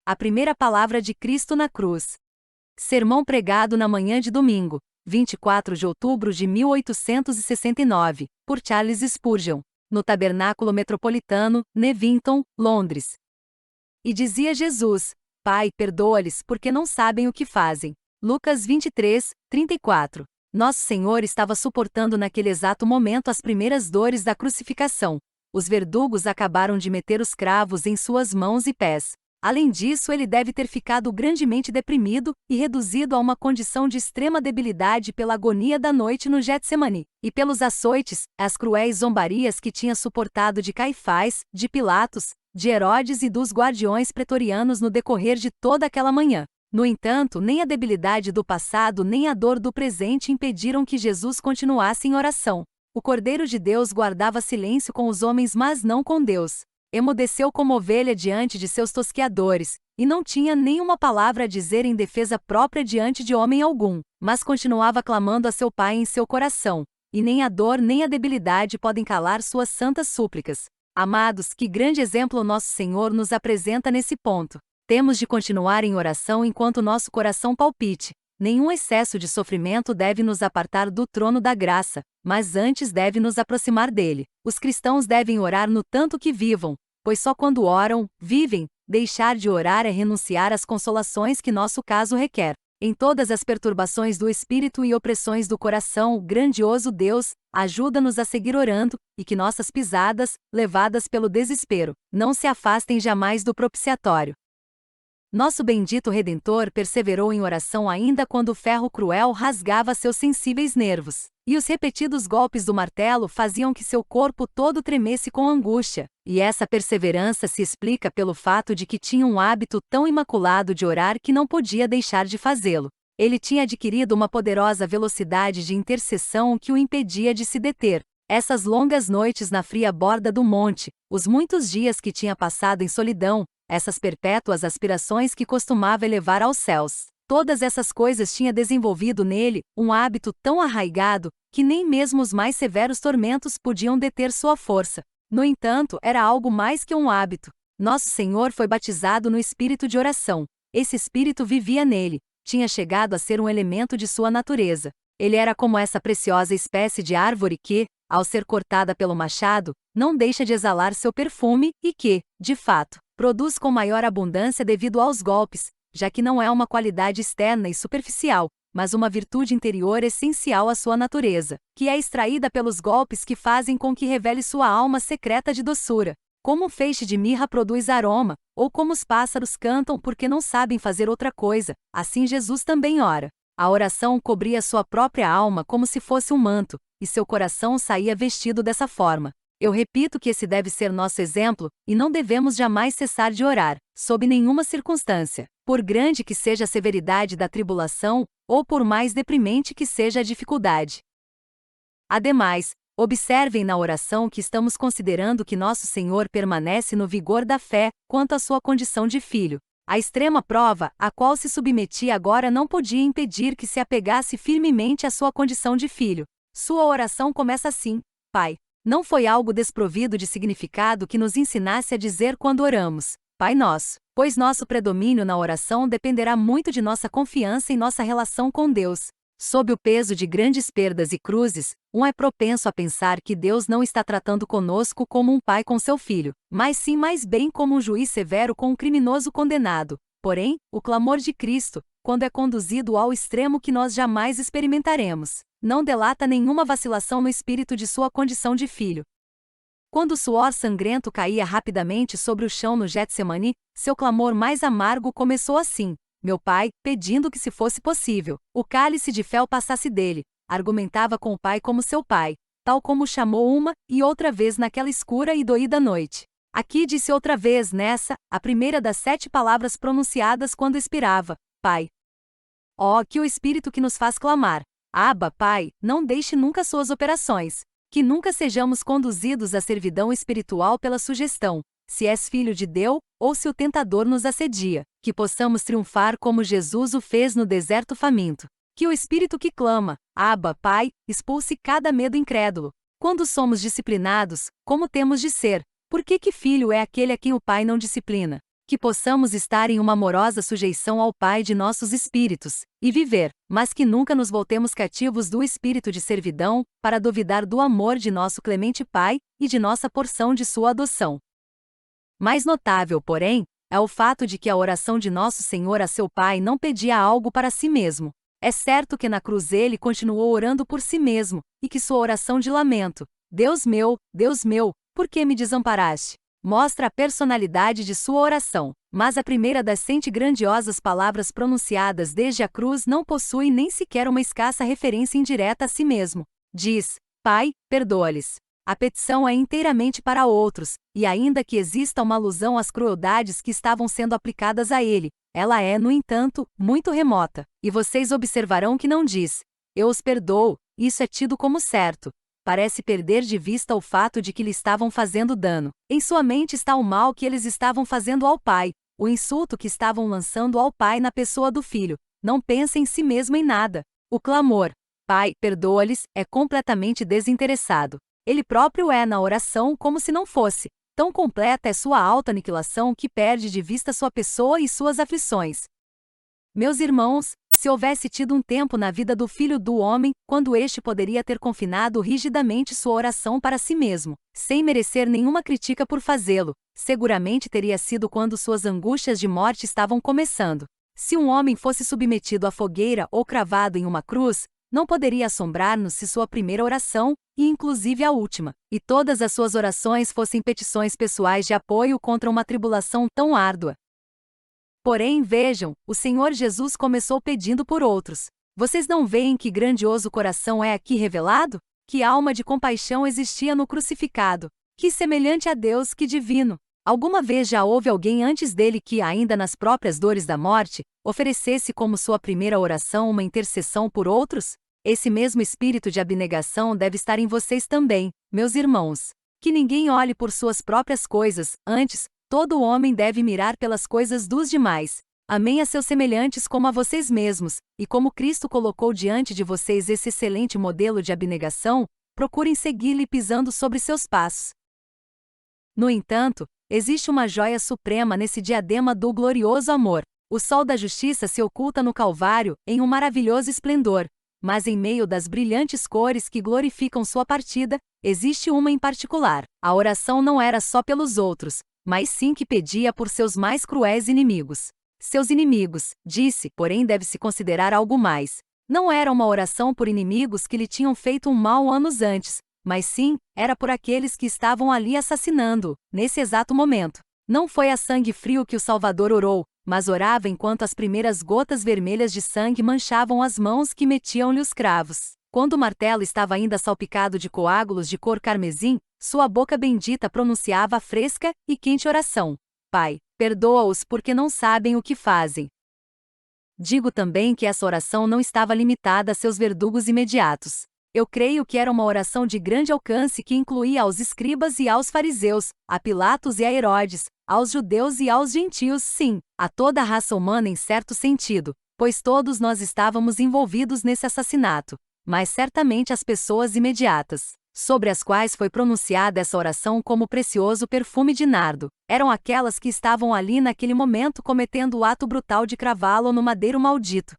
A primeira palavra de Cristo na cruz. Sermão pregado na manhã de domingo, 24 de outubro de 1869, por Charles Spurgeon, no Tabernáculo Metropolitano, Nevington, Londres. E dizia Jesus: Pai, perdoa-lhes porque não sabem o que fazem. Lucas 23, 34. Nosso Senhor estava suportando naquele exato momento as primeiras dores da crucificação. Os verdugos acabaram de meter os cravos em suas mãos e pés. Além disso, ele deve ter ficado grandemente deprimido e reduzido a uma condição de extrema debilidade pela agonia da noite no Getsemani, e pelos açoites, as cruéis zombarias que tinha suportado de Caifás, de Pilatos, de Herodes e dos guardiões pretorianos no decorrer de toda aquela manhã. No entanto, nem a debilidade do passado nem a dor do presente impediram que Jesus continuasse em oração. O Cordeiro de Deus guardava silêncio com os homens, mas não com Deus. Emudeceu como ovelha diante de seus tosqueadores, e não tinha nenhuma palavra a dizer em defesa própria diante de homem algum, mas continuava clamando a seu Pai em seu coração, e nem a dor nem a debilidade podem calar suas santas súplicas. Amados, que grande exemplo nosso Senhor nos apresenta nesse ponto. Temos de continuar em oração enquanto nosso coração palpite. Nenhum excesso de sofrimento deve nos apartar do trono da graça, mas antes deve nos aproximar dele. Os cristãos devem orar no tanto que vivam, pois só quando oram, vivem. Deixar de orar é renunciar às consolações que nosso caso requer. Em todas as perturbações do espírito e opressões do coração, o grandioso Deus ajuda-nos a seguir orando, e que nossas pisadas, levadas pelo desespero, não se afastem jamais do propiciatório. Nosso bendito Redentor perseverou em oração ainda quando o ferro cruel rasgava seus sensíveis nervos, e os repetidos golpes do martelo faziam que seu corpo todo tremesse com angústia, e essa perseverança se explica pelo fato de que tinha um hábito tão imaculado de orar que não podia deixar de fazê-lo. Ele tinha adquirido uma poderosa velocidade de intercessão que o impedia de se deter. Essas longas noites na fria borda do monte, os muitos dias que tinha passado em solidão, essas perpétuas aspirações que costumava elevar aos céus. Todas essas coisas tinha desenvolvido nele um hábito tão arraigado que nem mesmo os mais severos tormentos podiam deter sua força. No entanto, era algo mais que um hábito. Nosso Senhor foi batizado no espírito de oração. Esse espírito vivia nele, tinha chegado a ser um elemento de sua natureza. Ele era como essa preciosa espécie de árvore que, ao ser cortada pelo machado, não deixa de exalar seu perfume e que, de fato, produz com maior abundância devido aos golpes, já que não é uma qualidade externa e superficial, mas uma virtude interior essencial à sua natureza, que é extraída pelos golpes que fazem com que revele sua alma secreta de doçura. Como um feixe de mirra produz aroma, ou como os pássaros cantam porque não sabem fazer outra coisa, assim Jesus também ora. A oração cobria sua própria alma como se fosse um manto, e seu coração saía vestido dessa forma. Eu repito que esse deve ser nosso exemplo, e não devemos jamais cessar de orar, sob nenhuma circunstância, por grande que seja a severidade da tribulação, ou por mais deprimente que seja a dificuldade. Ademais, observem na oração que estamos considerando que nosso Senhor permanece no vigor da fé, quanto à sua condição de filho. A extrema prova, a qual se submetia agora não podia impedir que se apegasse firmemente à sua condição de filho. Sua oração começa assim: Pai. Não foi algo desprovido de significado que nos ensinasse a dizer quando oramos, Pai Nosso, pois nosso predomínio na oração dependerá muito de nossa confiança em nossa relação com Deus. Sob o peso de grandes perdas e cruzes, é propenso a pensar que Deus não está tratando conosco como um pai com seu filho, mas sim mais bem como um juiz severo com um criminoso condenado. Porém, o clamor de Cristo, quando é conduzido ao extremo que nós jamais experimentaremos, não delata nenhuma vacilação no espírito de sua condição de filho. Quando o suor sangrento caía rapidamente sobre o chão no Getsemani, seu clamor mais amargo começou assim: Meu Pai, pedindo que, se fosse possível, o cálice de fel passasse dele. Argumentava com o Pai como seu Pai, tal como o chamou uma e outra vez naquela escura e doída noite. Aqui disse outra vez nessa, a primeira das 7 palavras pronunciadas quando expirava: Pai. Oh, que o Espírito que nos faz clamar: Abba, Pai, não deixe nunca suas operações. Que nunca sejamos conduzidos à servidão espiritual pela sugestão, se és filho de Deus, ou se o tentador nos assedia. Que possamos triunfar como Jesus o fez no deserto faminto. Que o Espírito que clama, Abba, Pai, expulse cada medo incrédulo. Quando somos disciplinados, como temos de ser? Por que filho é aquele a quem o Pai não disciplina? que possamos estar em uma amorosa sujeição ao Pai de nossos espíritos, e viver, mas que nunca nos voltemos cativos do espírito de servidão, para duvidar do amor de nosso clemente Pai, e de nossa porção de sua adoção. Mais notável, porém, é o fato de que a oração de nosso Senhor a seu Pai não pedia algo para si mesmo. É certo que na cruz ele continuou orando por si mesmo, e que sua oração de lamento, Deus meu, por que me desamparaste?", mostra a personalidade de sua oração. Mas a primeira das 100 grandiosas palavras pronunciadas desde a cruz não possui nem sequer uma escassa referência indireta a si mesmo. Diz: Pai, perdoa-lhes. A petição é inteiramente para outros, e ainda que exista uma alusão às crueldades que estavam sendo aplicadas a ele, ela é, no entanto, muito remota. E vocês observarão que não diz: eu os perdoo, isso é tido como certo. Parece perder de vista o fato de que lhe estavam fazendo dano. Em sua mente está o mal que eles estavam fazendo ao Pai, o insulto que estavam lançando ao Pai na pessoa do Filho. Não pensa em si mesmo em nada. O clamor, Pai, perdoa-lhes, é completamente desinteressado. Ele próprio é na oração como se não fosse. Tão completa é sua auto-aniquilação que perde de vista sua pessoa e suas aflições. Meus irmãos, se houvesse tido um tempo na vida do Filho do Homem, quando este poderia ter confinado rigidamente sua oração para si mesmo, sem merecer nenhuma crítica por fazê-lo, seguramente teria sido quando suas angústias de morte estavam começando. Se um homem fosse submetido à fogueira ou cravado em uma cruz, não poderia assombrar-nos se sua primeira oração, e inclusive a última, e todas as suas orações fossem petições pessoais de apoio contra uma tribulação tão árdua. Porém, vejam, o Senhor Jesus começou pedindo por outros. Vocês não veem que grandioso coração é aqui revelado? Que alma de compaixão existia no crucificado? Que semelhante a Deus, que divino! Alguma vez já houve alguém antes dele que, ainda nas próprias dores da morte, oferecesse como sua primeira oração uma intercessão por outros? Esse mesmo espírito de abnegação deve estar em vocês também, meus irmãos. Que ninguém olhe por suas próprias coisas, antes, todo homem deve mirar pelas coisas dos demais. Amem a seus semelhantes como a vocês mesmos, e como Cristo colocou diante de vocês esse excelente modelo de abnegação, procurem segui-lo pisando sobre seus passos. No entanto, existe uma joia suprema nesse diadema do glorioso amor. O sol da justiça se oculta no Calvário, em um maravilhoso esplendor, mas em meio das brilhantes cores que glorificam sua partida, existe uma em particular. A oração não era só pelos outros, mas sim que pedia por seus mais cruéis inimigos. Seus inimigos, disse, porém deve-se considerar algo mais. Não era uma oração por inimigos que lhe tinham feito um mal anos antes, mas sim, era por aqueles que estavam ali assassinando-o, nesse exato momento. Não foi a sangue frio que o Salvador orou, mas orava enquanto as primeiras gotas vermelhas de sangue manchavam as mãos que metiam-lhe os cravos. Quando o martelo estava ainda salpicado de coágulos de cor carmesim, sua boca bendita pronunciava a fresca e quente oração: Pai, perdoa-os porque não sabem o que fazem. Digo também que essa oração não estava limitada a seus verdugos imediatos. Eu creio que era uma oração de grande alcance que incluía aos escribas e aos fariseus, a Pilatos e a Herodes, aos judeus e aos gentios, sim, a toda a raça humana em certo sentido, pois todos nós estávamos envolvidos nesse assassinato, mas certamente as pessoas imediatas, sobre as quais foi pronunciada essa oração como precioso perfume de nardo, eram aquelas que estavam ali naquele momento cometendo o ato brutal de cravá-lo no madeiro maldito.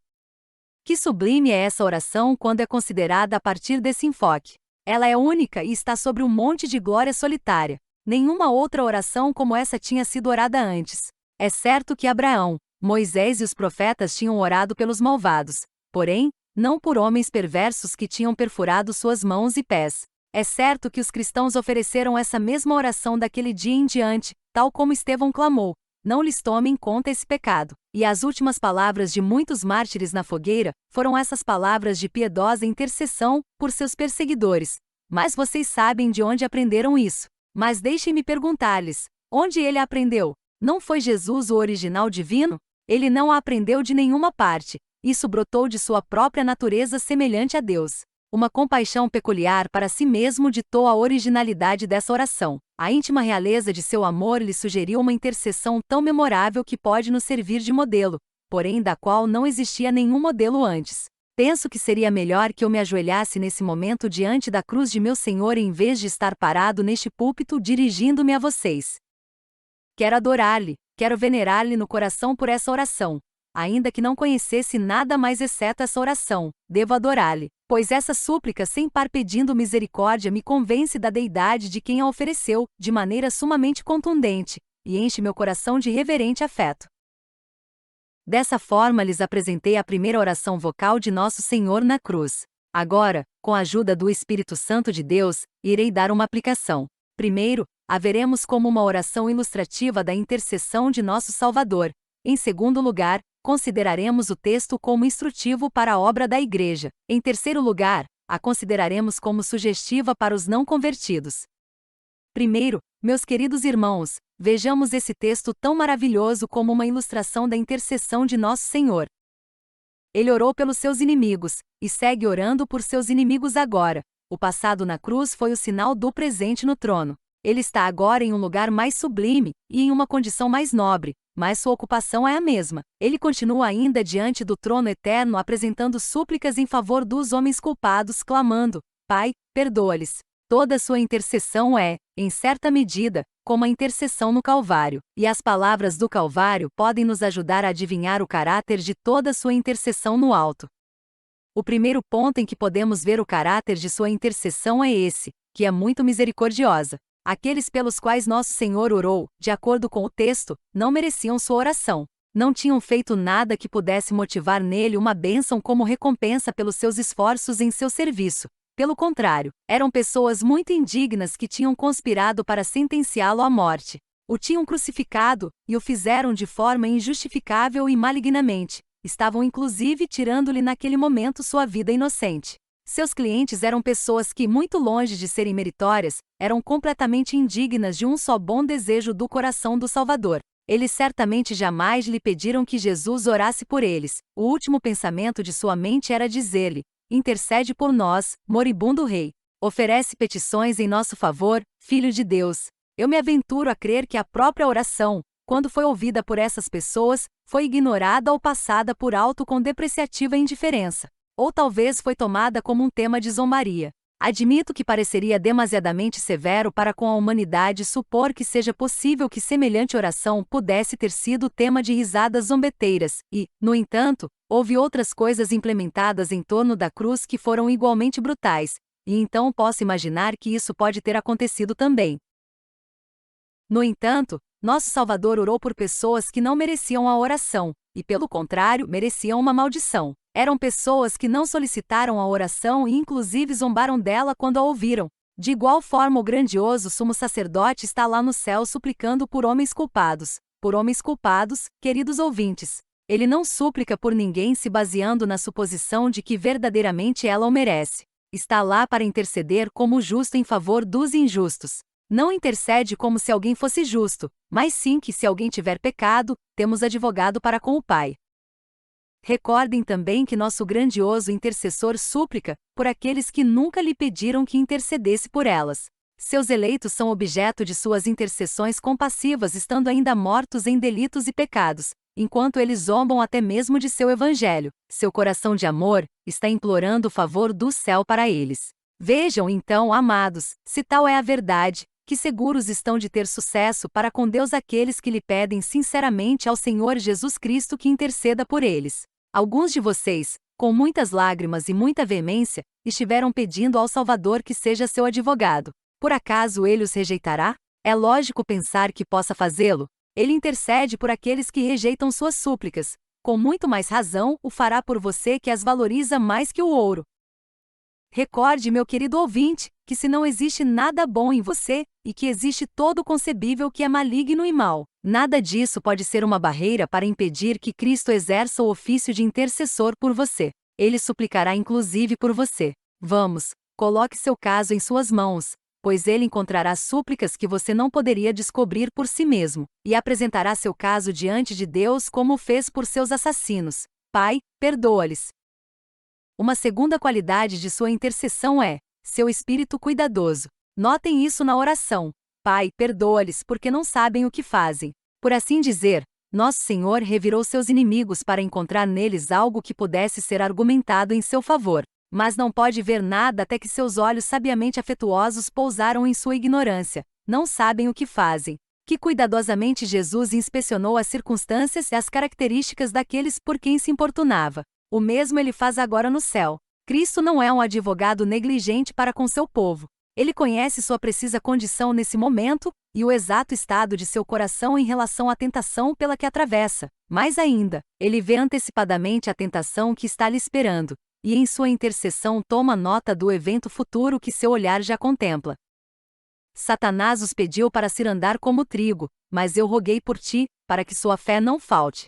Que sublime é essa oração quando é considerada a partir desse enfoque. Ela é única e está sobre um monte de glória solitária. Nenhuma outra oração como essa tinha sido orada antes. É certo que Abraão, Moisés e os profetas tinham orado pelos malvados, porém, não por homens perversos que tinham perfurado suas mãos e pés. É certo que os cristãos ofereceram essa mesma oração daquele dia em diante, tal como Estevão clamou: não lhes tome em conta esse pecado. E as últimas palavras de muitos mártires na fogueira foram essas palavras de piedosa intercessão por seus perseguidores. Mas vocês sabem de onde aprenderam isso. Mas deixem-me perguntar-lhes: onde ele a aprendeu? Não foi Jesus o original divino? Ele não a aprendeu de nenhuma parte. Isso brotou de sua própria natureza semelhante a Deus. Uma compaixão peculiar para si mesmo ditou a originalidade dessa oração. A íntima realeza de seu amor lhe sugeriu uma intercessão tão memorável que pode nos servir de modelo, porém da qual não existia nenhum modelo antes. Penso que seria melhor que eu me ajoelhasse nesse momento diante da cruz de meu Senhor em vez de estar parado neste púlpito dirigindo-me a vocês. Quero adorar-lhe, Quero venerar-lhe no coração por essa oração. Ainda que não conhecesse nada mais exceto essa oração, devo adorá-lhe, pois essa súplica sem par pedindo misericórdia me convence da deidade de quem a ofereceu, de maneira sumamente contundente, e enche meu coração de reverente afeto. Dessa forma lhes apresentei a primeira oração vocal de Nosso Senhor na cruz. Agora, com a ajuda do Espírito Santo de Deus, irei dar uma aplicação. Primeiro, a veremos como uma oração ilustrativa da intercessão de nosso Salvador. Em segundo lugar, consideraremos o texto como instrutivo para a obra da Igreja. Em terceiro lugar, a consideraremos como sugestiva para os não convertidos. Primeiro, meus queridos irmãos, vejamos esse texto tão maravilhoso como uma ilustração da intercessão de nosso Senhor. Ele orou pelos seus inimigos, e segue orando por seus inimigos agora. O passado na cruz foi o sinal do presente no trono. Ele está agora em um lugar mais sublime, e em uma condição mais nobre, mas sua ocupação é a mesma. Ele continua ainda diante do trono eterno apresentando súplicas em favor dos homens culpados, clamando: Pai, perdoa-lhes. Toda sua intercessão é, em certa medida, como a intercessão no Calvário, e as palavras do Calvário podem nos ajudar a adivinhar o caráter de toda sua intercessão no alto. O primeiro ponto em que podemos ver o caráter de sua intercessão é esse, que é muito misericordiosa. Aqueles pelos quais nosso Senhor orou, de acordo com o texto, não mereciam sua oração. Não tinham feito nada que pudesse motivar nele uma bênção como recompensa pelos seus esforços em seu serviço. Pelo contrário, eram pessoas muito indignas que tinham conspirado para sentenciá-lo à morte. O tinham crucificado, e o fizeram de forma injustificável e malignamente. Estavam inclusive tirando-lhe naquele momento sua vida inocente. Seus clientes eram pessoas que, muito longe de serem meritórias, eram completamente indignas de um só bom desejo do coração do Salvador. Eles certamente jamais lhe pediram que Jesus orasse por eles. O último pensamento de sua mente era dizer-lhe: intercede por nós, moribundo rei. Oferece petições em nosso favor, Filho de Deus. Eu me aventuro a crer que a própria oração, quando foi ouvida por essas pessoas, foi ignorada ou passada por alto com depreciativa indiferença. Ou talvez foi tomada como um tema de zombaria. Admito que pareceria demasiadamente severo para com a humanidade supor que seja possível que semelhante oração pudesse ter sido tema de risadas zombeteiras, e, no entanto, houve outras coisas implementadas em torno da cruz que foram igualmente brutais, e então posso imaginar que isso pode ter acontecido também. No entanto, nosso Salvador orou por pessoas que não mereciam a oração, e pelo contrário, mereciam uma maldição. Eram pessoas que não solicitaram a oração e inclusive zombaram dela quando a ouviram. De igual forma, o grandioso sumo sacerdote está lá no céu suplicando por homens culpados. Por homens culpados, queridos ouvintes. Ele não súplica por ninguém se baseando na suposição de que verdadeiramente ela o merece. Está lá para interceder como justo em favor dos injustos. Não intercede como se alguém fosse justo, mas sim que se alguém tiver pecado, temos advogado para com o Pai. Recordem também que nosso grandioso intercessor súplica por aqueles que nunca lhe pediram que intercedesse por elas. Seus eleitos são objeto de suas intercessões compassivas estando ainda mortos em delitos e pecados, enquanto eles zombam até mesmo de seu evangelho. Seu coração de amor está implorando o favor do céu para eles. Vejam então, amados, se tal é a verdade, que seguros estão de ter sucesso para com Deus aqueles que lhe pedem sinceramente ao Senhor Jesus Cristo que interceda por eles. Alguns de vocês, com muitas lágrimas e muita veemência, estiveram pedindo ao Salvador que seja seu advogado. Por acaso ele os rejeitará? É lógico pensar que possa fazê-lo. Ele intercede por aqueles que rejeitam suas súplicas. Com muito mais razão, o fará por você que as valoriza mais que o ouro. Recorde, meu querido ouvinte, que se não existe nada bom em você, e que existe todo o concebível que é maligno e mau, nada disso pode ser uma barreira para impedir que Cristo exerça o ofício de intercessor por você. Ele suplicará inclusive por você. Vamos, coloque seu caso em suas mãos, pois ele encontrará súplicas que você não poderia descobrir por si mesmo, e apresentará seu caso diante de Deus como fez por seus assassinos. Pai, perdoa-lhes. Uma segunda qualidade de sua intercessão é seu espírito cuidadoso. Notem isso na oração. Pai, perdoa-lhes porque não sabem o que fazem. Por assim dizer, nosso Senhor revirou seus inimigos para encontrar neles algo que pudesse ser argumentado em seu favor. Mas não pode ver nada até que seus olhos sabiamente afetuosos pousaram em sua ignorância. Não sabem o que fazem. Que cuidadosamente Jesus inspecionou as circunstâncias e as características daqueles por quem se importunava. O mesmo ele faz agora no céu. Cristo não é um advogado negligente para com seu povo. Ele conhece sua precisa condição nesse momento, e o exato estado de seu coração em relação à tentação pela que atravessa. Mais ainda, ele vê antecipadamente a tentação que está lhe esperando, e em sua intercessão toma nota do evento futuro que seu olhar já contempla. Satanás os pediu para se andar como trigo, mas eu roguei por ti, para que sua fé não falte.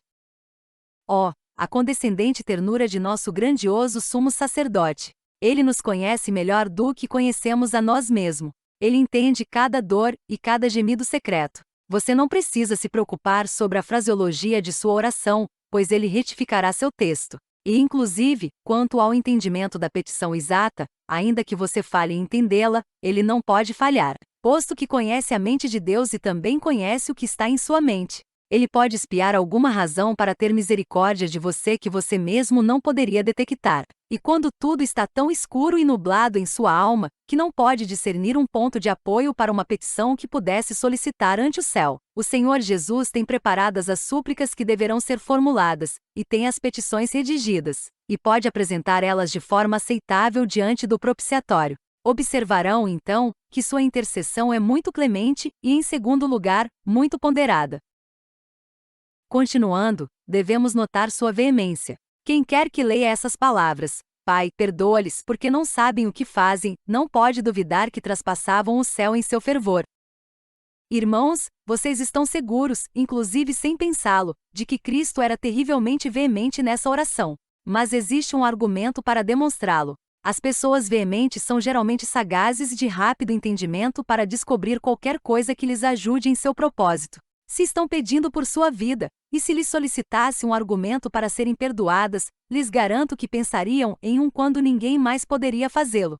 Ó, a condescendente ternura de nosso grandioso sumo sacerdote! Ele nos conhece melhor do que conhecemos a nós mesmos. Ele entende cada dor e cada gemido secreto. Você não precisa se preocupar sobre a fraseologia de sua oração, pois ele retificará seu texto. E, inclusive, quanto ao entendimento da petição exata, ainda que você falhe em entendê-la, ele não pode falhar, posto que conhece a mente de Deus e também conhece o que está em sua mente. Ele pode espiar alguma razão para ter misericórdia de você que você mesmo não poderia detectar. E quando tudo está tão escuro e nublado em sua alma, que não pode discernir um ponto de apoio para uma petição que pudesse solicitar ante o céu, o Senhor Jesus tem preparadas as súplicas que deverão ser formuladas, e tem as petições redigidas, e pode apresentar elas de forma aceitável diante do propiciatório. Observarão, então, que sua intercessão é muito clemente e, em segundo lugar, muito ponderada. Continuando, devemos notar sua veemência. Quem quer que leia essas palavras, Pai, perdoa-lhes porque não sabem o que fazem, não pode duvidar que traspassavam o céu em seu fervor. Irmãos, vocês estão seguros, inclusive sem pensá-lo, de que Cristo era terrivelmente veemente nessa oração. Mas existe um argumento para demonstrá-lo. As pessoas veementes são geralmente sagazes e de rápido entendimento para descobrir qualquer coisa que lhes ajude em seu propósito. Se estão pedindo por sua vida, e se lhes solicitasse um argumento para serem perdoadas, lhes garanto que pensariam em um quando ninguém mais poderia fazê-lo.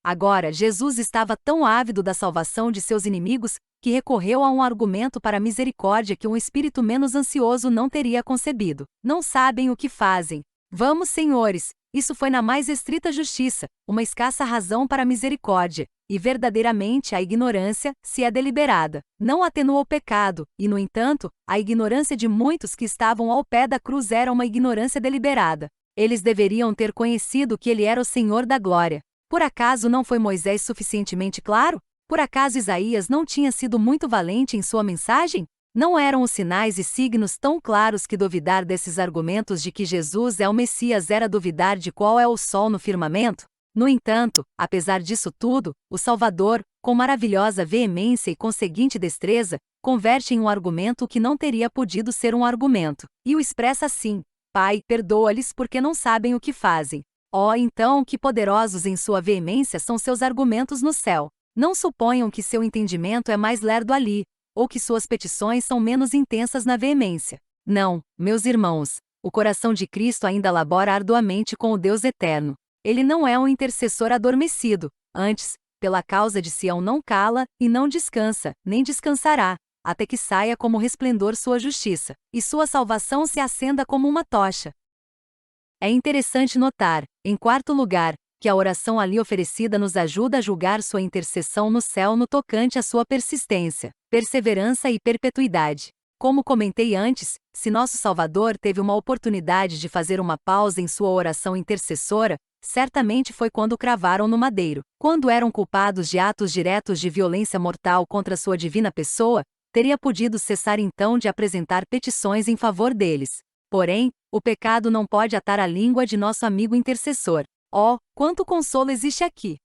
Agora, Jesus estava tão ávido da salvação de seus inimigos, que recorreu a um argumento para a misericórdia que um espírito menos ansioso não teria concebido. Não sabem o que fazem. Vamos, senhores, isso foi na mais estrita justiça, uma escassa razão para a misericórdia, e verdadeiramente a ignorância, se é deliberada, não atenua o pecado, e no entanto, a ignorância de muitos que estavam ao pé da cruz era uma ignorância deliberada. Eles deveriam ter conhecido que ele era o Senhor da glória. Por acaso não foi Moisés suficientemente claro? Por acaso Isaías não tinha sido muito valente em sua mensagem? Não eram os sinais e signos tão claros que duvidar desses argumentos de que Jesus é o Messias era duvidar de qual é o sol no firmamento? No entanto, apesar disso tudo, o Salvador, com maravilhosa veemência e conseguinte destreza, converte em um argumento o que não teria podido ser um argumento, e o expressa assim: Pai, perdoa-lhes porque não sabem o que fazem. Oh, então, que poderosos em sua veemência são seus argumentos no céu! Não suponham que seu entendimento é mais lerdo ali, ou que suas petições são menos intensas na veemência. Não, meus irmãos, o coração de Cristo ainda labora arduamente com o Deus eterno. Ele não é um intercessor adormecido, antes, pela causa de Sião não cala, e não descansa, nem descansará, até que saia como resplendor sua justiça, e sua salvação se acenda como uma tocha. É interessante notar, em quarto lugar, que a oração ali oferecida nos ajuda a julgar sua intercessão no céu no tocante à sua persistência, perseverança e perpetuidade. Como comentei antes, se nosso Salvador teve uma oportunidade de fazer uma pausa em sua oração intercessora, certamente foi quando o cravaram no madeiro. Quando eram culpados de atos diretos de violência mortal contra sua divina pessoa, teria podido cessar então de apresentar petições em favor deles. Porém, o pecado não pode atar a língua de nosso amigo intercessor. Oh, quanto consolo existe aqui!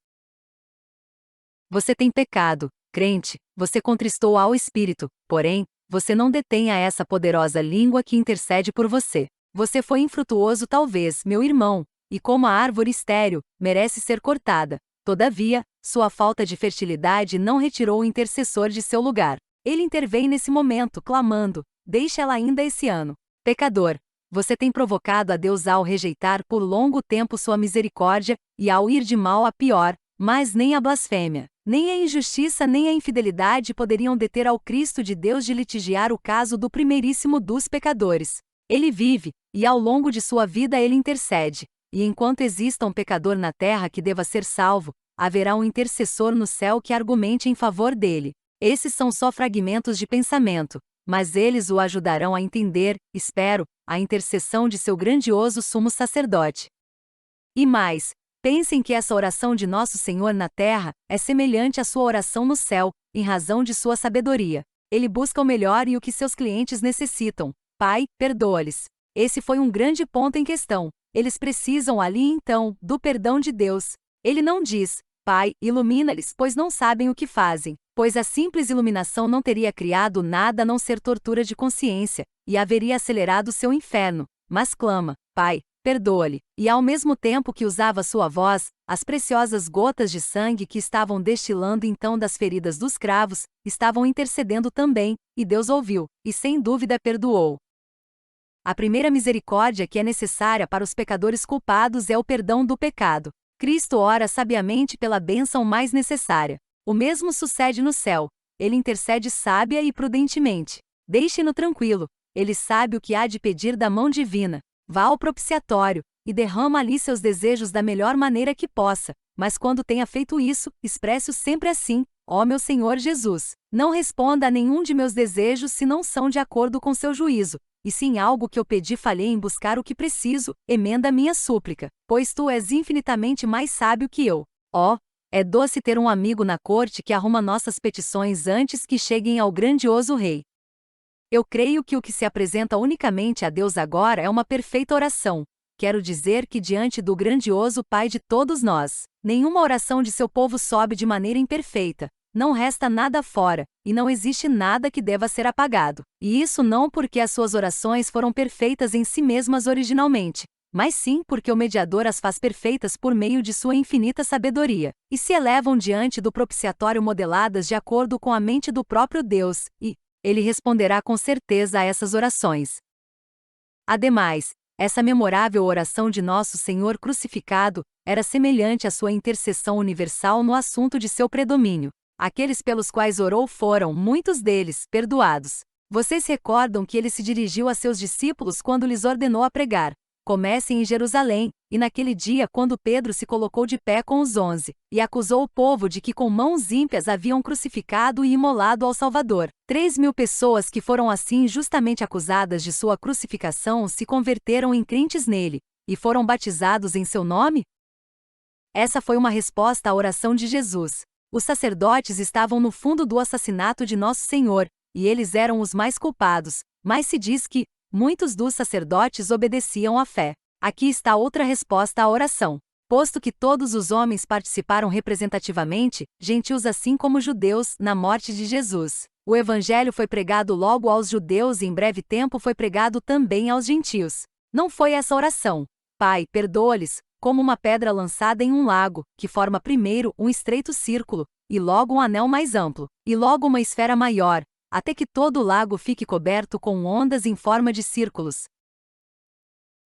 Você tem pecado, crente, você contristou ao Espírito, porém, você não detém a essa poderosa língua que intercede por você. Você foi infrutuoso talvez, meu irmão, e como a árvore estéril, merece ser cortada. Todavia, sua falta de fertilidade não retirou o intercessor de seu lugar. Ele intervém nesse momento, clamando: deixe ela ainda esse ano. Pecador, você tem provocado a Deus ao rejeitar por longo tempo sua misericórdia, e ao ir de mal a pior, mas nem a blasfêmia, nem a injustiça nem a infidelidade poderiam deter ao Cristo de Deus de litigiar o caso do primeiríssimo dos pecadores. Ele vive, e ao longo de sua vida ele intercede. E enquanto exista um pecador na terra que deva ser salvo, haverá um intercessor no céu que argumente em favor dele. Esses são só fragmentos de pensamento, mas eles o ajudarão a entender, espero, a intercessão de seu grandioso sumo sacerdote. E mais, pensem que essa oração de Nosso Senhor na terra é semelhante à sua oração no céu, em razão de sua sabedoria. Ele busca o melhor e o que seus clientes necessitam. Pai, perdoa-lhes. Esse foi um grande ponto em questão. Eles precisam ali então do perdão de Deus. Ele não diz: Pai, ilumina-lhes, pois não sabem o que fazem, pois a simples iluminação não teria criado nada a não ser tortura de consciência, e haveria acelerado seu inferno, mas clama: Pai, perdoa-lhe, e ao mesmo tempo que usava sua voz, as preciosas gotas de sangue que estavam destilando então das feridas dos cravos, estavam intercedendo também, e Deus ouviu, e sem dúvida perdoou. A primeira misericórdia que é necessária para os pecadores culpados é o perdão do pecado. Cristo ora sabiamente pela bênção mais necessária. O mesmo sucede no céu. Ele intercede sábia e prudentemente. Deixe-no tranquilo. Ele sabe o que há de pedir da mão divina. Vá ao propiciatório e derrama ali seus desejos da melhor maneira que possa. Mas quando tenha feito isso, expresse-o sempre assim: ó meu Senhor Jesus, não responda a nenhum de meus desejos se não são de acordo com seu juízo. E se em algo que eu pedi falhei em buscar o que preciso, emenda minha súplica, pois tu és infinitamente mais sábio que eu. Ó, é doce ter um amigo na corte que arruma nossas petições antes que cheguem ao grandioso Rei. Eu creio que o que se apresenta unicamente a Deus agora é uma perfeita oração. Quero dizer que diante do grandioso Pai de todos nós, nenhuma oração de seu povo sobe de maneira imperfeita. Não resta nada fora, e não existe nada que deva ser apagado. E isso não porque as suas orações foram perfeitas em si mesmas originalmente, mas sim porque o mediador as faz perfeitas por meio de sua infinita sabedoria, e se elevam diante do propiciatório modeladas de acordo com a mente do próprio Deus, e Ele responderá com certeza a essas orações. Ademais, essa memorável oração de Nosso Senhor crucificado era semelhante à sua intercessão universal no assunto de seu predomínio. Aqueles pelos quais orou foram, muitos deles, perdoados. Vocês recordam que ele se dirigiu a seus discípulos quando lhes ordenou a pregar: comecem em Jerusalém, e naquele dia quando Pedro se colocou de pé com os 11, e acusou o povo de que com mãos ímpias haviam crucificado e imolado ao Salvador. 3.000 pessoas que foram assim justamente acusadas de sua crucificação se converteram em crentes nele, e foram batizados em seu nome? Essa foi uma resposta à oração de Jesus. Os sacerdotes estavam no fundo do assassinato de Nosso Senhor, e eles eram os mais culpados, mas se diz que muitos dos sacerdotes obedeciam à fé. Aqui está outra resposta à oração. Posto que todos os homens participaram representativamente, gentios assim como judeus, na morte de Jesus, o evangelho foi pregado logo aos judeus e em breve tempo foi pregado também aos gentios. Não foi essa oração: Pai, perdoa-lhes, como uma pedra lançada em um lago, que forma primeiro um estreito círculo, e logo um anel mais amplo, e logo uma esfera maior, até que todo o lago fique coberto com ondas em forma de círculos.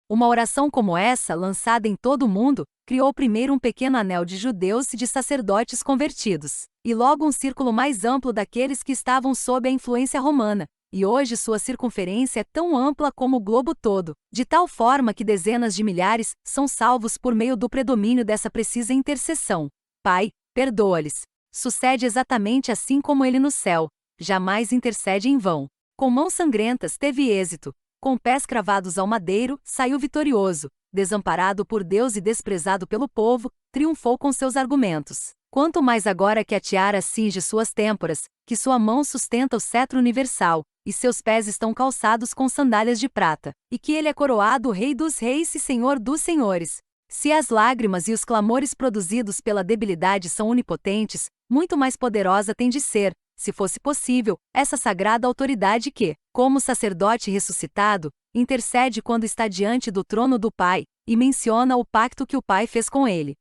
Uma oração como essa, lançada em todo o mundo, criou primeiro um pequeno anel de judeus e de sacerdotes convertidos, e logo um círculo mais amplo daqueles que estavam sob a influência romana. E hoje sua circunferência é tão ampla como o globo todo, de tal forma que dezenas de milhares são salvos por meio do predomínio dessa precisa intercessão. Pai, perdoa-lhes. Sucede exatamente assim como ele no céu. Jamais intercede em vão. Com mãos sangrentas teve êxito. Com pés cravados ao madeiro, saiu vitorioso. Desamparado por Deus e desprezado pelo povo, triunfou com seus argumentos. Quanto mais agora que a tiara cinge suas têmporas, que sua mão sustenta o cetro universal, e seus pés estão calçados com sandálias de prata, e que ele é coroado Rei dos Reis e Senhor dos Senhores. Se as lágrimas e os clamores produzidos pela debilidade são onipotentes, muito mais poderosa tem de ser, se fosse possível, essa sagrada autoridade que, como sacerdote ressuscitado, intercede quando está diante do trono do Pai, e menciona o pacto que o Pai fez com ele.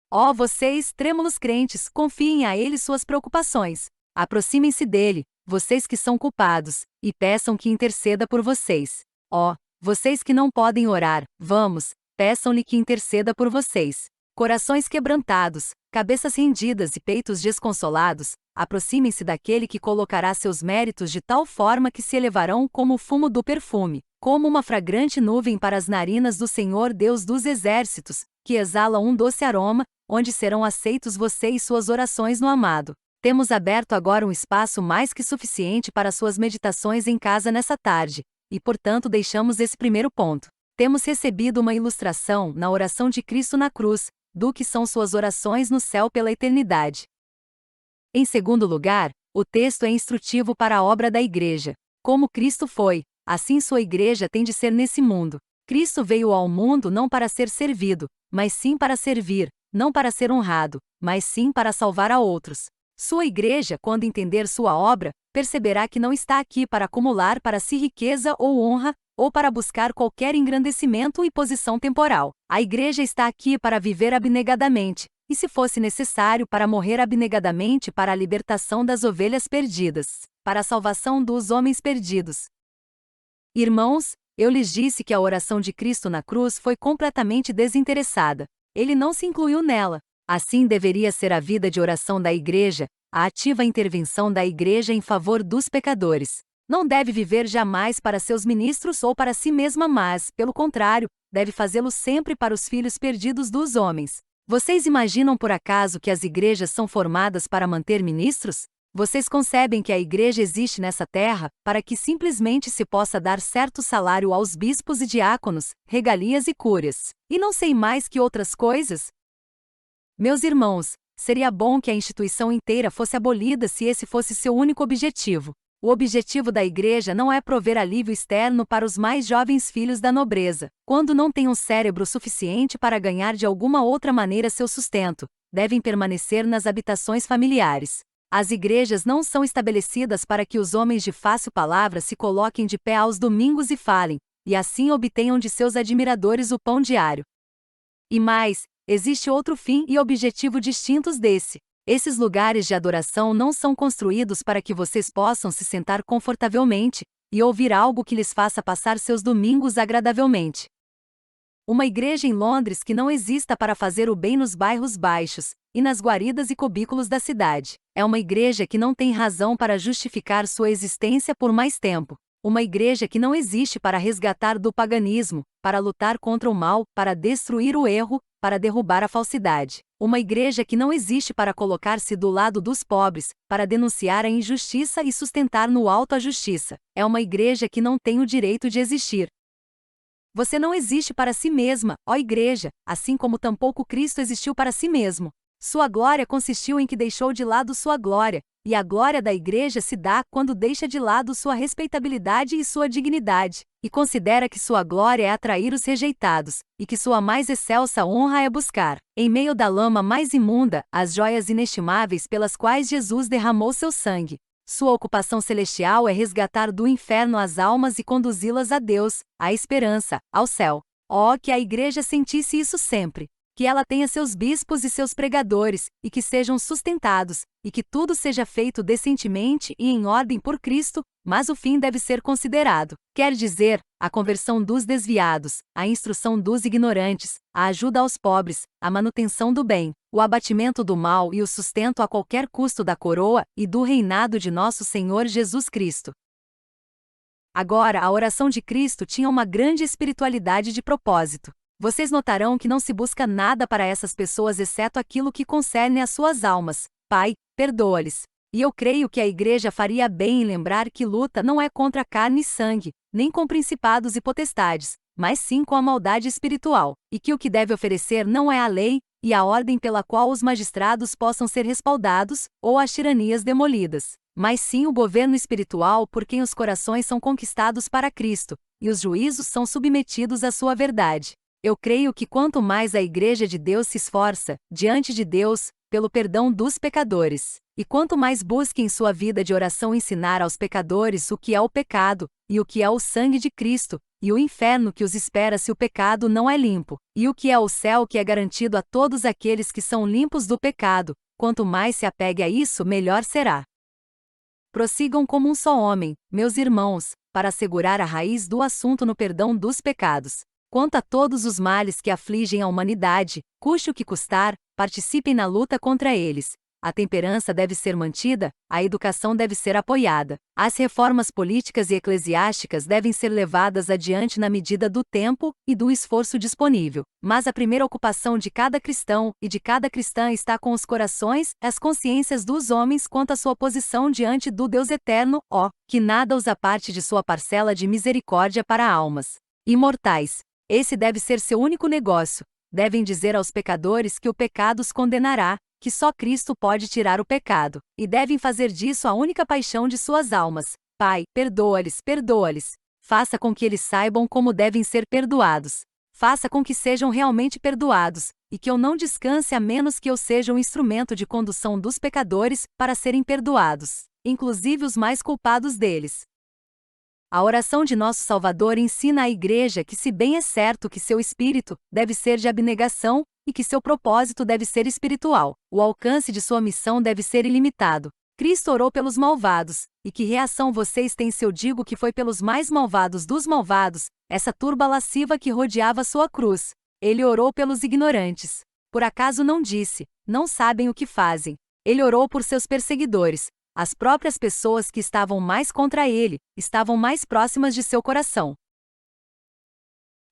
Ó vocês, trêmulos crentes, confiem a ele suas preocupações. Aproximem-se dele, vocês que são culpados, e peçam que interceda por vocês. Ó, vocês que não podem orar, vamos, peçam-lhe que interceda por vocês. Corações quebrantados, cabeças rendidas e peitos desconsolados, aproximem-se daquele que colocará seus méritos de tal forma que se elevarão como o fumo do perfume, como uma fragrante nuvem para as narinas do Senhor Deus dos exércitos, que exala um doce aroma, onde serão aceitos você e suas orações no amado. Temos aberto agora um espaço mais que suficiente para suas meditações em casa nessa tarde, e portanto deixamos esse primeiro ponto. Temos recebido uma ilustração, na oração de Cristo na cruz, do que são suas orações no céu pela eternidade. Em segundo lugar, o texto é instrutivo para a obra da igreja. Como Cristo foi, assim sua igreja tem de ser nesse mundo. Cristo veio ao mundo não para ser servido, mas sim para servir, não para ser honrado, mas sim para salvar a outros. Sua igreja, quando entender sua obra, perceberá que não está aqui para acumular para si riqueza ou honra, ou para buscar qualquer engrandecimento e posição temporal. A igreja está aqui para viver abnegadamente, e se fosse necessário para morrer abnegadamente para a libertação das ovelhas perdidas, para a salvação dos homens perdidos. Irmãos, eu lhes disse que a oração de Cristo na cruz foi completamente desinteressada. Ele não se incluiu nela. Assim deveria ser a vida de oração da igreja, a ativa intervenção da igreja em favor dos pecadores. Não deve viver jamais para seus ministros ou para si mesma, mas, pelo contrário, deve fazê-lo sempre para os filhos perdidos dos homens. Vocês imaginam por acaso que as igrejas são formadas para manter ministros? Vocês concebem que a igreja existe nessa terra para que simplesmente se possa dar certo salário aos bispos e diáconos, regalias e cúrias, e não sei mais que outras coisas? Meus irmãos, seria bom que a instituição inteira fosse abolida se esse fosse seu único objetivo. O objetivo da igreja não é prover alívio externo para os mais jovens filhos da nobreza, quando não têm um cérebro suficiente para ganhar de alguma outra maneira seu sustento, devem permanecer nas habitações familiares. As igrejas não são estabelecidas para que os homens de fácil palavra se coloquem de pé aos domingos e falem, e assim obtenham de seus admiradores o pão diário. E mais, existe outro fim e objetivo distintos desse. Esses lugares de adoração não são construídos para que vocês possam se sentar confortavelmente e ouvir algo que lhes faça passar seus domingos agradavelmente. Uma igreja em Londres que não exista para fazer o bem nos bairros baixos e nas guaridas e cubículos da cidade. É uma igreja que não tem razão para justificar sua existência por mais tempo. Uma igreja que não existe para resgatar do paganismo, para lutar contra o mal, para destruir o erro, para derrubar a falsidade. Uma igreja que não existe para colocar-se do lado dos pobres, para denunciar a injustiça e sustentar no alto a justiça. É uma igreja que não tem o direito de existir. Você não existe para si mesma, ó igreja, assim como tampouco Cristo existiu para si mesmo. Sua glória consistiu em que deixou de lado sua glória, e a glória da igreja se dá quando deixa de lado sua respeitabilidade e sua dignidade, e considera que sua glória é atrair os rejeitados, e que sua mais excelsa honra é buscar, em meio da lama mais imunda, as joias inestimáveis pelas quais Jesus derramou seu sangue. Sua ocupação celestial é resgatar do inferno as almas e conduzi-las a Deus, à esperança, ao céu. Oh, que a igreja sentisse isso sempre! Que ela tenha seus bispos e seus pregadores, e que sejam sustentados, e que tudo seja feito decentemente e em ordem por Cristo, mas o fim deve ser considerado. Quer dizer, a conversão dos desviados, a instrução dos ignorantes, a ajuda aos pobres, a manutenção do bem, o abatimento do mal e o sustento a qualquer custo da coroa e do reinado de nosso Senhor Jesus Cristo. Agora, a oração de Cristo tinha uma grande espiritualidade de propósito. Vocês notarão que não se busca nada para essas pessoas exceto aquilo que concerne às suas almas. Pai, perdoa-lhes. E eu creio que a igreja faria bem em lembrar que luta não é contra carne e sangue, nem com principados e potestades, mas sim com a maldade espiritual, e que o que deve oferecer não é a lei e a ordem pela qual os magistrados possam ser respaldados, ou as tiranias demolidas, mas sim o governo espiritual por quem os corações são conquistados para Cristo, e os juízos são submetidos à sua verdade. Eu creio que quanto mais a Igreja de Deus se esforça, diante de Deus, pelo perdão dos pecadores, e quanto mais busca em sua vida de oração ensinar aos pecadores o que é o pecado, e o que é o sangue de Cristo, e o inferno que os espera se o pecado não é limpo, e o que é o céu que é garantido a todos aqueles que são limpos do pecado, quanto mais se apegue a isso, melhor será. Prossigam como um só homem, meus irmãos, para assegurar a raiz do assunto no perdão dos pecados. Quanto a todos os males que afligem a humanidade, custe o que custar, participem na luta contra eles, A temperança deve ser mantida, a educação deve ser apoiada. As reformas políticas e eclesiásticas devem ser levadas adiante na medida do tempo e do esforço disponível. Mas a primeira ocupação de cada cristão e de cada cristã está com os corações e as consciências dos homens quanto à sua posição diante do Deus eterno, que nada os aparte de sua parcela de misericórdia para almas imortais. Esse deve ser seu único negócio. Devem dizer aos pecadores que o pecado os condenará, que só Cristo pode tirar o pecado, e devem fazer disso a única paixão de suas almas. Pai, perdoa-lhes, perdoa-lhes. Faça com que eles saibam como devem ser perdoados. Faça com que sejam realmente perdoados, e que eu não descanse a menos que eu seja um instrumento de condução dos pecadores para serem perdoados, inclusive os mais culpados deles. A oração de Nosso Salvador ensina à Igreja que, se bem é certo que seu espírito deve ser de abnegação e que seu propósito deve ser espiritual, o alcance de sua missão deve ser ilimitado. Cristo orou pelos malvados, e que reação vocês têm se eu digo que foi pelos mais malvados dos malvados, essa turba lasciva que rodeava sua cruz? Ele orou pelos ignorantes. Por acaso não disse, não sabem o que fazem? Ele orou por seus perseguidores. As próprias pessoas que estavam mais contra ele, estavam mais próximas de seu coração.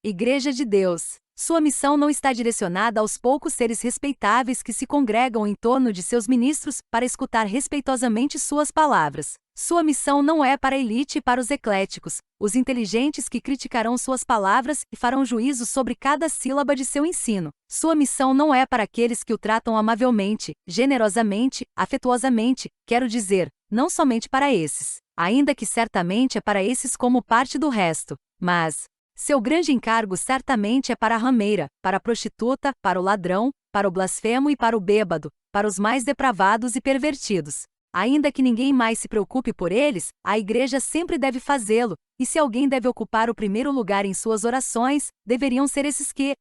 Igreja de Deus. Sua missão não está direcionada aos poucos seres respeitáveis que se congregam em torno de seus ministros para escutar respeitosamente suas palavras. Sua missão não é para a elite e para os ecléticos, os inteligentes que criticarão suas palavras e farão juízo sobre cada sílaba de seu ensino. Sua missão não é para aqueles que o tratam amavelmente, generosamente, afetuosamente, quero dizer, não somente para esses, ainda que certamente é para esses como parte do resto, mas seu grande encargo certamente é para a rameira, para a prostituta, para o ladrão, para o blasfemo e para o bêbado, para os mais depravados e pervertidos. Ainda que ninguém mais se preocupe por eles, a Igreja sempre deve fazê-lo, e se alguém deve ocupar o primeiro lugar em suas orações, deveriam ser esses que,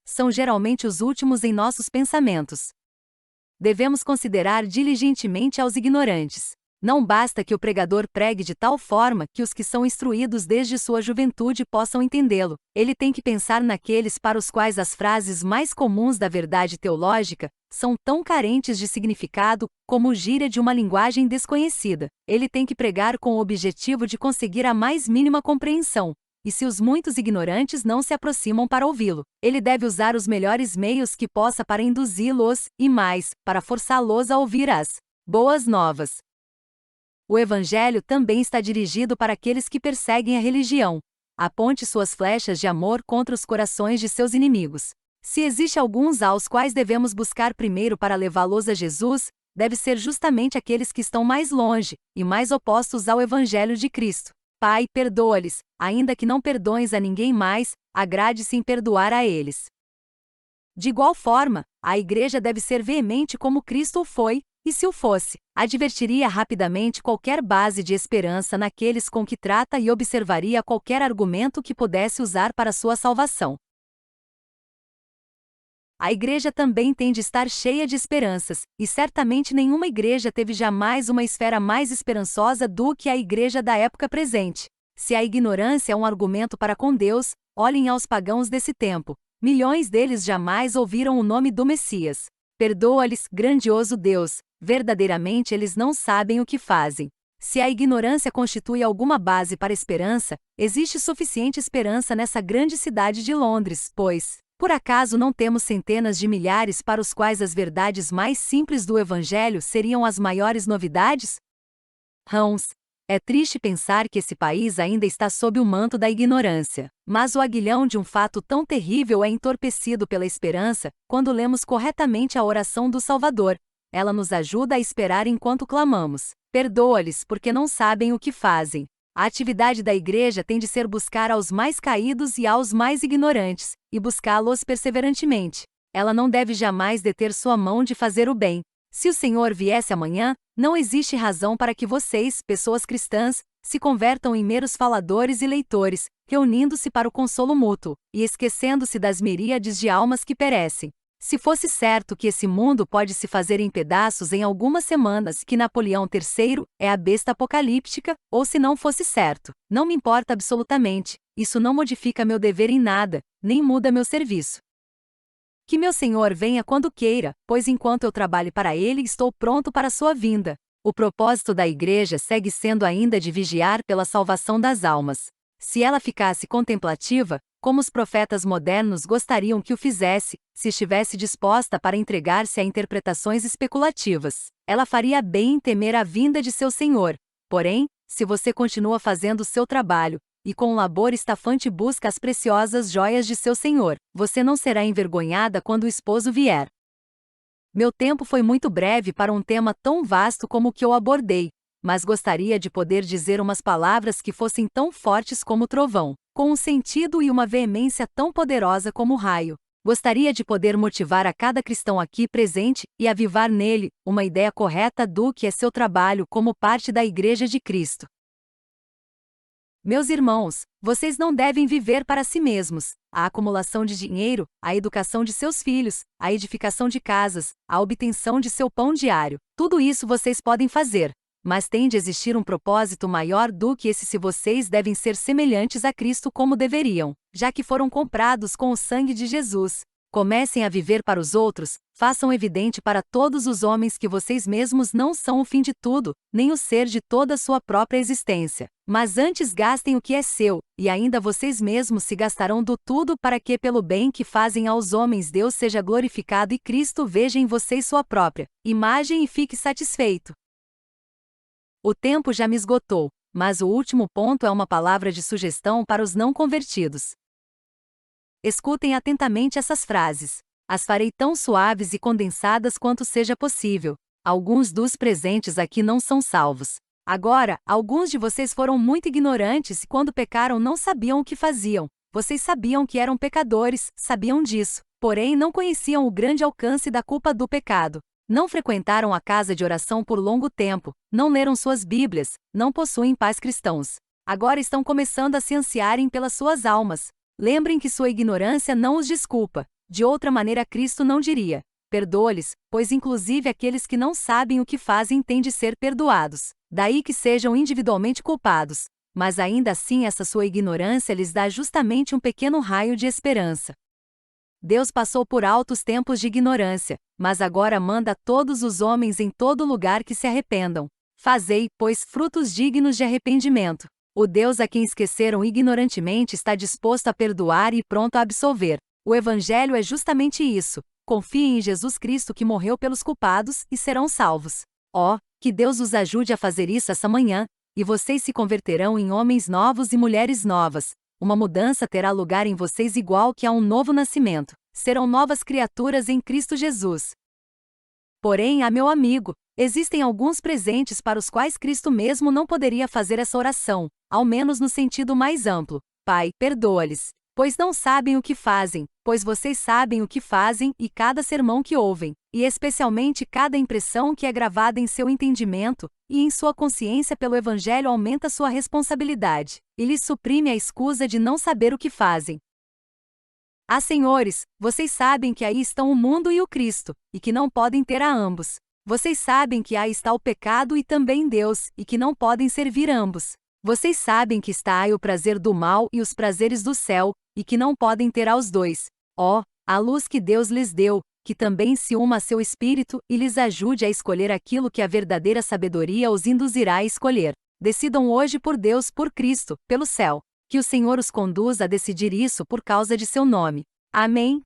são geralmente os últimos em nossos pensamentos. Devemos considerar diligentemente aos ignorantes. Não basta que o pregador pregue de tal forma que os que são instruídos desde sua juventude possam entendê-lo. Ele tem que pensar naqueles para os quais as frases mais comuns da verdade teológica são tão carentes de significado como gíria de uma linguagem desconhecida. Ele tem que pregar com o objetivo de conseguir a mais mínima compreensão. E se os muitos ignorantes não se aproximam para ouvi-lo, ele deve usar os melhores meios que possa para induzi-los, e mais, para forçá-los a ouvir as boas novas. O Evangelho também está dirigido para aqueles que perseguem a religião. Aponte suas flechas de amor contra os corações de seus inimigos. Se existe alguns aos quais devemos buscar primeiro para levá-los a Jesus, deve ser justamente aqueles que estão mais longe e mais opostos ao Evangelho de Cristo. Pai, perdoa-lhes, ainda que não perdoes a ninguém mais, agrade-se em perdoar a eles. De igual forma, a Igreja deve ser veemente como Cristo o foi, e se o fosse, advertiria rapidamente qualquer base de esperança naqueles com que trata e observaria qualquer argumento que pudesse usar para sua salvação. A Igreja também tem de estar cheia de esperanças, e certamente nenhuma igreja teve jamais uma esfera mais esperançosa do que a Igreja da época presente. Se a ignorância é um argumento para com Deus, olhem aos pagãos desse tempo. Milhões deles jamais ouviram o nome do Messias. Perdoa-lhes, grandioso Deus, verdadeiramente eles não sabem o que fazem. Se a ignorância constitui alguma base para a esperança, existe suficiente esperança nessa grande cidade de Londres, pois, por acaso não temos centenas de milhares para os quais as verdades mais simples do Evangelho seriam as maiores novidades? É triste pensar que esse país ainda está sob o manto da ignorância. Mas o aguilhão de um fato tão terrível é entorpecido pela esperança quando lemos corretamente a oração do Salvador. Ela nos ajuda a esperar enquanto clamamos. Perdoa-lhes porque não sabem o que fazem. A atividade da Igreja tem de ser buscar aos mais caídos e aos mais ignorantes, e buscá-los perseverantemente. Ela não deve jamais deter sua mão de fazer o bem. Se o Senhor viesse amanhã, não existe razão para que vocês, pessoas cristãs, se convertam em meros faladores e leitores, reunindo-se para o consolo mútuo, e esquecendo-se das miríades de almas que perecem. Se fosse certo que esse mundo pode se fazer em pedaços em algumas semanas, que Napoleão III é a besta apocalíptica, ou se não fosse certo, não me importa absolutamente, isso não modifica meu dever em nada, nem muda meu serviço. Que meu senhor venha quando queira, pois enquanto eu trabalho para ele, estou pronto para sua vinda. O propósito da igreja segue sendo ainda de vigiar pela salvação das almas. Se ela ficasse contemplativa, como os profetas modernos gostariam que o fizesse, se estivesse disposta para entregar-se a interpretações especulativas, ela faria bem em temer a vinda de seu senhor. Porém, se você continua fazendo seu trabalho, e com labor estafante busca as preciosas joias de seu senhor, você não será envergonhada quando o esposo vier. Meu tempo foi muito breve para um tema tão vasto como o que eu abordei, mas gostaria de poder dizer umas palavras que fossem tão fortes como o trovão, com um sentido e uma veemência tão poderosa como o raio. Gostaria de poder motivar a cada cristão aqui presente e avivar nele uma ideia correta do que é seu trabalho como parte da Igreja de Cristo. Meus irmãos, vocês não devem viver para si mesmos. A acumulação de dinheiro, a educação de seus filhos, a edificação de casas, a obtenção de seu pão diário, tudo isso vocês podem fazer. Mas tem de existir um propósito maior do que esse se vocês devem ser semelhantes a Cristo como deveriam, já que foram comprados com o sangue de Jesus. Comecem a viver para os outros, façam evidente para todos os homens que vocês mesmos não são o fim de tudo, nem o ser de toda a sua própria existência. Mas antes gastem o que é seu, e ainda vocês mesmos se gastarão do tudo para que pelo bem que fazem aos homens Deus seja glorificado e Cristo veja em vocês sua própria imagem e fique satisfeito. O tempo já me esgotou, mas o último ponto é uma palavra de sugestão para os não convertidos. Escutem atentamente essas frases. As farei tão suaves e condensadas quanto seja possível. Alguns dos presentes aqui não são salvos. Agora, alguns de vocês foram muito ignorantes e quando pecaram não sabiam o que faziam. Vocês sabiam que eram pecadores, sabiam disso, porém não conheciam o grande alcance da culpa do pecado. Não frequentaram a casa de oração por longo tempo, não leram suas Bíblias, não possuem pais cristãos. Agora estão começando a se ansiarem pelas suas almas. Lembrem que sua ignorância não os desculpa. De outra maneira Cristo não diria: perdoa-lhes, pois inclusive aqueles que não sabem o que fazem têm de ser perdoados. Daí que sejam individualmente culpados. Mas ainda assim essa sua ignorância lhes dá justamente um pequeno raio de esperança. Deus passou por altos tempos de ignorância, mas agora manda a todos os homens em todo lugar que se arrependam. Fazei, pois, frutos dignos de arrependimento. O Deus a quem esqueceram ignorantemente está disposto a perdoar e pronto a absolver. O Evangelho é justamente isso. Confiem em Jesus Cristo que morreu pelos culpados e serão salvos. Oh, que Deus os ajude a fazer isso essa manhã, e vocês se converterão em homens novos e mulheres novas. Uma mudança terá lugar em vocês igual que a um novo nascimento. Serão novas criaturas em Cristo Jesus. Porém, meu amigo, existem alguns presentes para os quais Cristo mesmo não poderia fazer essa oração, ao menos no sentido mais amplo. Pai, perdoa-lhes, pois não sabem o que fazem, pois vocês sabem o que fazem e cada sermão que ouvem, e especialmente cada impressão que é gravada em seu entendimento e em sua consciência pelo Evangelho aumenta sua responsabilidade, e lhes suprime a escusa de não saber o que fazem. Senhores, vocês sabem que aí estão o mundo e o Cristo, e que não podem ter a ambos. Vocês sabem que aí está o pecado e também Deus, e que não podem servir ambos. Vocês sabem que está aí o prazer do mal e os prazeres do céu, e que não podem ter aos dois. Oh, a luz que Deus lhes deu, que também se uma a seu espírito e lhes ajude a escolher aquilo que a verdadeira sabedoria os induzirá a escolher. Decidam hoje por Deus, por Cristo, pelo céu. Que o Senhor os conduza a decidir isso por causa de seu nome. Amém.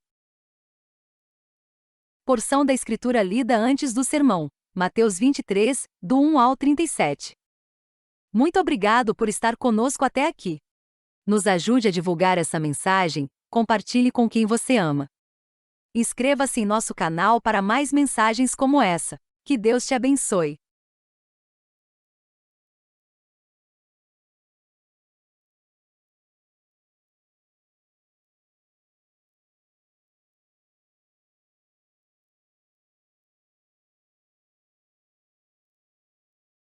Porção da Escritura lida antes do sermão. Mateus 23, do 1 ao 37. Muito obrigado por estar conosco até aqui. Nos ajude a divulgar essa mensagem, compartilhe com quem você ama. Inscreva-se em nosso canal para mais mensagens como essa. Que Deus te abençoe.